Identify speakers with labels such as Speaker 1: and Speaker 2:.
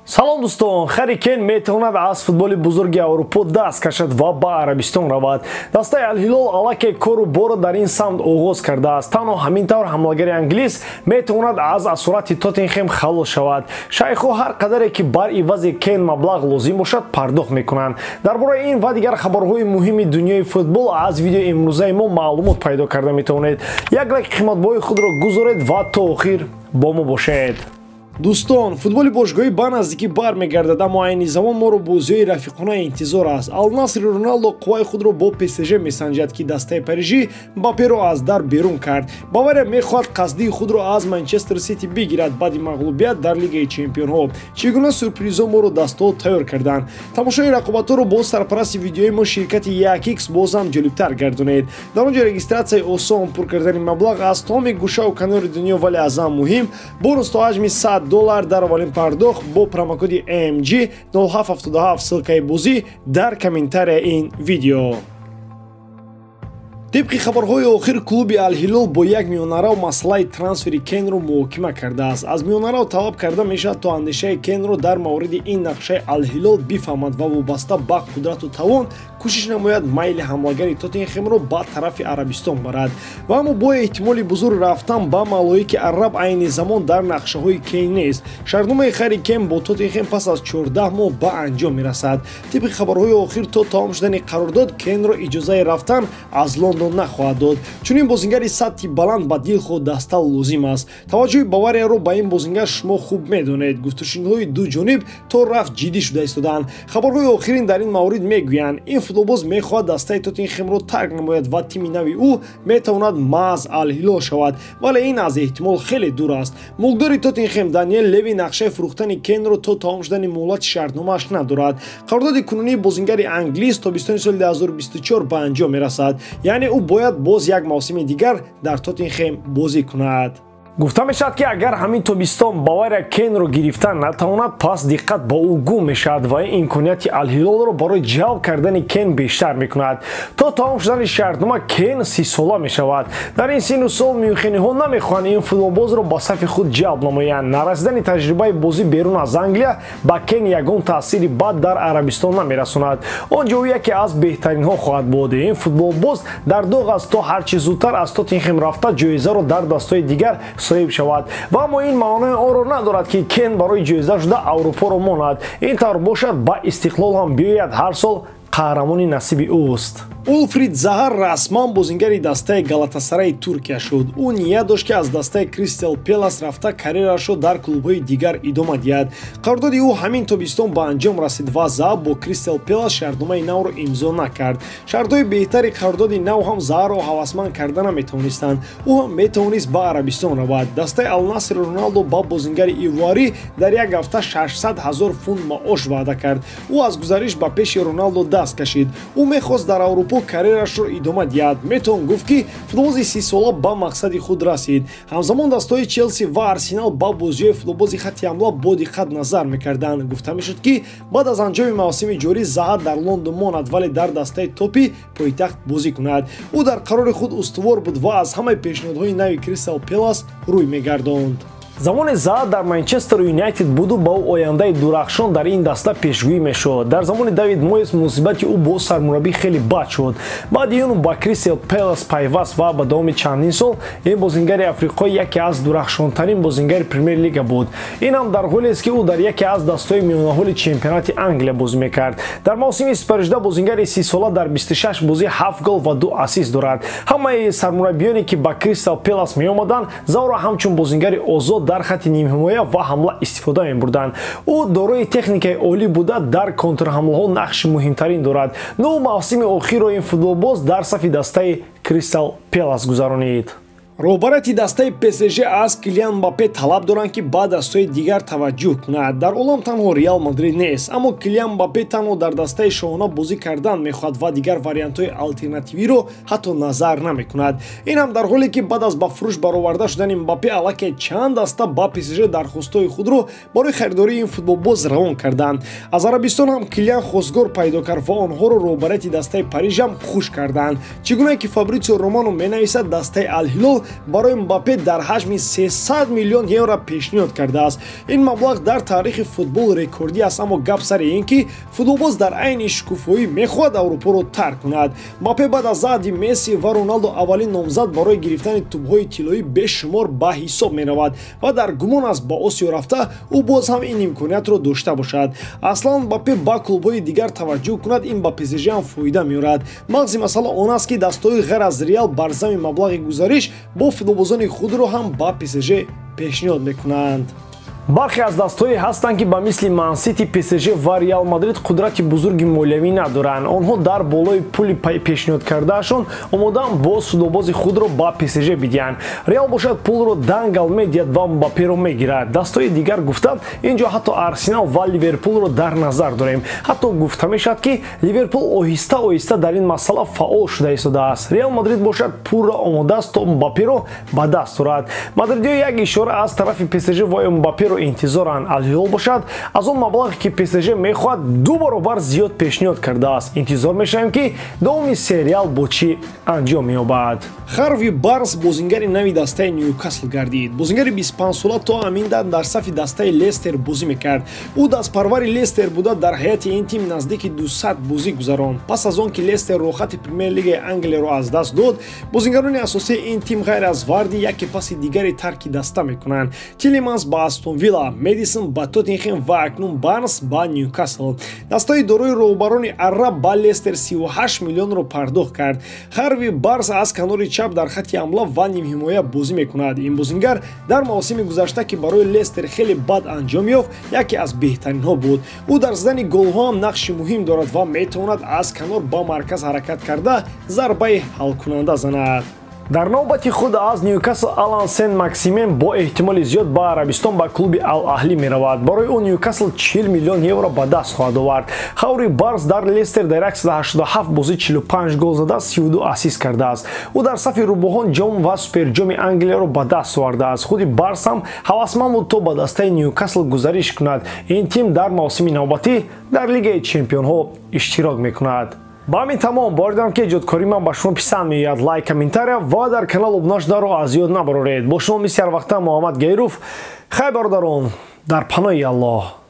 Speaker 1: салом дӯстон, Харри Кейн метавонад аз футболи бузурги Аврупо даст кашад ва ба Арабистон равад. Дастаи Ал-Ҳилол аллакай кору боро дар ин самт оғоз кардааст. Танҳо ҳамин тавр ҳамлагари англис метавонад аз асурати Тоттенхем халос шавад. Шайхҳо ҳар қадаре ки бар ивази Кейн маблағ лозим бошад пардохт мекунанд. Дар бораи ин ва дигар хабарҳои муҳими дунёи футбол аз видеои имрӯзаи мо маълумот пайдо карда метавонед. Як лайк қиматбоҳои худро гузоред ва то охир бо мо бошед. Дӯстон, футболи бошгоҳӣ ба наздикӣ бармегардад, аммо айни замон моро бозиҳои рафиқона интизор аст. Ал-Насри Роналдо қувваи худро бо ПСЖ месанҷад, ки дастаи Парижӣ Мбапперо аз дар берун кард. Бавария мехоҳад қасдии худро аз Манчестер Сити бигирад баъди мағлубият дар Лигаи Чемпионҳо. Чӣ гуна сюрпризҳо моро дастҳо тайёр карданд. Тамошои рақобатҳоро бо сарпарасти видеои мо ширкати 1x бозам ҷолибтар гардонед. Дар он ҷо регистратсияи осон, пур кардани маблағ аз тамоми гӯшаву канори дунё, вале аз ҳам муҳим, бонус то ҳаҷми $100 дар аввалин пардохт бо промокоди AMG 0777 ссилкаи бозӣ дар комментарияи ин видео. Тибқи хабарҳои охир, клуби Ал-Ҳилол бо як миёнарав масъалаи трансфери Кейнро муҳокима кардааст. Аз миёнарав талаб карда мешавад то андешаи Кейнро дар мавриди ин нақшаи Ал-Ҳилол бифаҳмад ва вобаста ба қудрату тавон кӯшиш намояд майли ҳамлагари Тоттенхемро ба тарафи Арабистон барад. Ва аммо бо эҳтимоли бузург рафтан ба мамлоики араб айни замон дар нақшаҳои Кейн нест. Шартномаи Харри Кейн бо Тоттенхем пас аз 14 моҳ ба анҷом мерасад. Тибқи хабарҳои охир, то тамом шудани қарордод Кейнро иҷозаи рафтан аз Лондон нахоҳад дод. Чунин бозингари сатҳи баланд ба дилхоҳ даста лозим аст. Таваҷҷӯҳи Баварияро ба ин бозингар шумо хуб медонед. Гуфтушунидҳои ду ҷониб то рафт ҷиддӣ шуда истоданд. Хабарҳои охирин дар ин маврид мегӯянд, ин футболбоз мехоҳад дастаи Тоттенхемро тарк намояд ва тими нави ӯ метавонад маъз Ал-Ҳилол шавад, вале ин аз эҳтимол хеле дур аст. мулкдори Тоттенхем Даниэл Леви нақшаи фурӯхтани Кейнро то тамом шудани муҳлати шартномааш надорад. Қарордоди кунунии бозингари англис тобистони соли 2024 ба анҷом мерасад, яъне ӯ бояд боз як мавсими дигар дар Тоттенхем бозӣ кунад. Гуфта мешавад, ки агар ҳамин тобистон Бавария Кейнро гирифта натавонад, пас диққат ба ӯ гум мешавад ва имконияти Ал-Ҳилолро барои ҷалб кардани Кейн бештар мекунад. То тамом шудани шартнома Кейн 30 сола мешавад. Дар ин сину сол мюнхениҳо намехоҳанд ин футболбозро ба сафи худ ҷалб намоянд. Нарасидани таҷрибаи бозӣ берун аз Англия ба Кейн ягон таъсири бад дар Арабистон намерасонад. Он ҷо ӯ яке аз беҳтаринҳо хоҳад буд. Ин футболбоз дар доғ аст то ҳарчи зудтар аз Тоттенхем рафта ҷоизаро дар дастҳои дигар соҳиб шавад. Ва аммо ин маънои онро надорад, ки Кейн барои ҷоиза шуда Аврупоро монад. Ин тавр бошад, ба истиқлол ҳам биёяд, ҳар сол қаҳрамони насиби ӯст. Улфрид Заҳар расман бозингари дастаи Галатасараи Туркия шуд. Ӯ ният дошт, ки аз дастаи Кристал Пелас рафта карьерашро дар клубҳои дигар идома диҳад. Қарордоди ӯ ҳамин тобистон ба анҷом расид ва Заҳар бо Кристал Пелас шартномаи навро имзо накард. Шартҳои беҳтари қарордоди нав ҳам Заҳарро ҳавасманд карда наметавонистанд. ӯ ҳам метавонист ба Арабистон равад. Дастаи Ал-Насри Роналдо ба бозингари ивуарӣ дар як ҳафта 600 000 фунт маош ваъда кард. ӯ аз гузариш ба пеши Роналдо даст кашид. ӯ мехост дар Аврупо карьерашро идома диҳад. Метавон гуфт, ки футболбози 30 сола ба мақсади худ расид. Ҳамзамон дастҳои Челси ва Арсенал ба бозиҳои футболбози хатти ҳамла бо диққат назар мекарданд. Гуфта мешуд, ки баъд аз анҷоми мавсими ҷорӣ Заҳар дар Лондон монад, вале дар дастаи топи пойтахт бозӣ кунад. ӯ дар қарори худ устувор буд ва аз ҳамаи пешниҳодҳои нави Кристал Пелас рӯй мегардонд. Замони Заҳар дар Манчестер Юнайтед буду ба ӯ ояндаи дурахшон дар ин даста пешгӯӣ мешуд. Дар замони Давид Моес мусибати ӯ бо сармураббӣ хеле бад шуд. Баъди он ба Кристал Пелас пайваст ва ба давоми чандин сол ин бозингари африқоӣ яке аз дурахшонтарин бозингари Премер Лига буд. Ин ҳам дар ҳолест, ки ӯ дар яке аз дастҳои миёнаҳоли чемпионати Англия бозӣ мекард. Дар мавсими суперижда бозингари 30 сола дар 26 бозӣ 7 гол ва 2 ассист дорад. Ҳамаи сармураббиёне, ки ба Кристал Пелас меомаданд, Заҳарро ҳамчун бозингари озод дар хатти нимҳимоя ва ҳамла истифода мебурданд. ӯ дорои техникаи олӣ буда дар контрҳамлаҳо нақши муҳимтарин дорад. 9 мавсими охирро ин футболбоз дар сафи дастаи Кристал Пелас гузаронид. роҳбарияти дастаи ПСЖ аз Килиан Мбаппе талаб доранд, ки ба дастаҳои дигар таваҷҷӯҳ кунад. Дар олам танҳо Реал Мадрид нест, аммо Килиан Мбаппе танҳо дар дастаи шоҳона бозӣ кардан мехоҳад ва дигар вариантҳои алтернативиро ҳатто назар намекунад. ин ҳам дар ҳоле, ки баъд аз ба фурӯш бароварда шудани Мбаппе аллакай чанд даста ба ПСЖ дархостҳои худро барои харидории ин футболбоз равон карданд. Аз Арабистон ҳам Килиан хостгор пайдо кард ва онҳоро роҳбарияти дастаи Париж ҳам хуш карданд. Чӣ гуна ки Фабрицио Романо менависад, дастаи Ал-Ҳилол барои Мбаппе дар ҳаҷми 300 миллион евро пешниҳод кардааст. Ин маблағ дар таърихи футбол рекордӣ аст, аммо гап сари ин ки футболбоз дар айни шукуфоӣ мехоҳад Аврупоро тарк кунад. Мбаппе баъд аз заҳди Месси ва Роналдо аввалин номзад барои гирифтани тӯбҳои тиллоӣ бешумор ба ҳисоб меравад ва дар гумон аст ба Осиё рафта ӯ боз ҳам ин имкониятро дошта бошад. Аслан Мбаппе ба клубҳои дигар таваҷҷӯҳ кунад, ин ба ПСЖ ҳам фоида меорад. мағзи масъала он аст ки дастҳои ғайр аз Реал бар замми маблағи гузариш бо футболбозони худро ҳам ба ПСЖ пешниҳод мекунанд. бархе аз дастҳое ҳастанд ки ба мисли Ман-Сити, ПСЖ ва Реал Мадрид қудрати бузурги молиявӣ надоранд. онҳо дар болои пули пешниҳод кардаашон омодаанд боз футболбози худро ба ПСЖ бидиҳанд. Реал бошад пулро дангал медиҳад ва Мбапперо мегирад. дастҳои дигар гуфтанд инҷо ҳатто Арсенал ва Ливерпулро дар назар дорем. ҳатто гуфта мешавад ки Ливерпул оҳиста оҳиста дар ин масъала фаъол шуда истодааст. Реал Мадрид бошад пулро омодааст то Мбапперо ба даст орад. мадридиҳо як ишора аз тарафи ПСЖ ва Мбапперо интизоранд. Аль-Ҳилол бошад аз он маблағе ки ПСЖ мехоҳад 2 баробар зиёд пешниҳод кардааст. интизор мешавем ки давоми сериал бо чӣ анҷом меёбад. Харви Барнс бозингари нави дастаи Ньюкасл гардид. бозингари 25сола то ҳамин дан дар сафи дастаи Лестер бозӣ мекард. ӯ дастпарвари Лестер буда дар ҳаёти ин тим наздики 200 бозӣ гузаронд. пас аз он ки Лестер рохати премер-лигаи Англияро аз даст дод, бозингарони асосии ин тим ғайр аз Варди яке паси дигари тарки даста мекунанд. Тилеманс ба Астон Вилла, Медисон ба Тоттенхем ва акнун Барнс ба Ньюкасл. дастаи дорои роҳбарони арра ба Лестер 38 миллионро пардохт кард. Харви Барнс аз канори чап дар хати ҳамла ва нимҳимоя бозӣ мекунад. ин бозингар дар мавсими гузашта ки барои Лестер хеле бад анҷом ёфт, яке аз беҳтаринҳо буд. ӯ дар задани голҳо ҳам нақши муҳим дорад ва метавонад аз канор ба марказ ҳаракат карда зарбаи ҳалкунанда занад. дар навбати худ аз Ньюкасл Алан Сен-Максимен бо эҳтимоли зиёд ба Арабистон ба клуби Ал-Аҳлӣ меравад. барои ӯ Ньюкасл 40 миллион евро ба даст хоҳад овард. Хаври Барнс дар Лестер дар 187 бозӣ 45 гол зада 32 ассист кардааст. ӯ дар сафи рӯбоҳон ҷом ва суперҷоми Англияро ба даст овардааст. худи Барнс ҳам ҳавасманд буд то ба дастаи Ньюкасл гузариш кунад. ин тим дар мавсими навбатӣ дар Лигаи Чемпионҳо иштирок мекунад. ба ҳамин тамом боридан ки эҷодкории ман ба шумо писанд меояд, лайк, комментария ва дар канал обуна шуданро аз ёд набароред. бо шумо мисли ҳар вақта Муҳаммад Гайруф. хай бародарон, дар паноҳи Аллоҳ.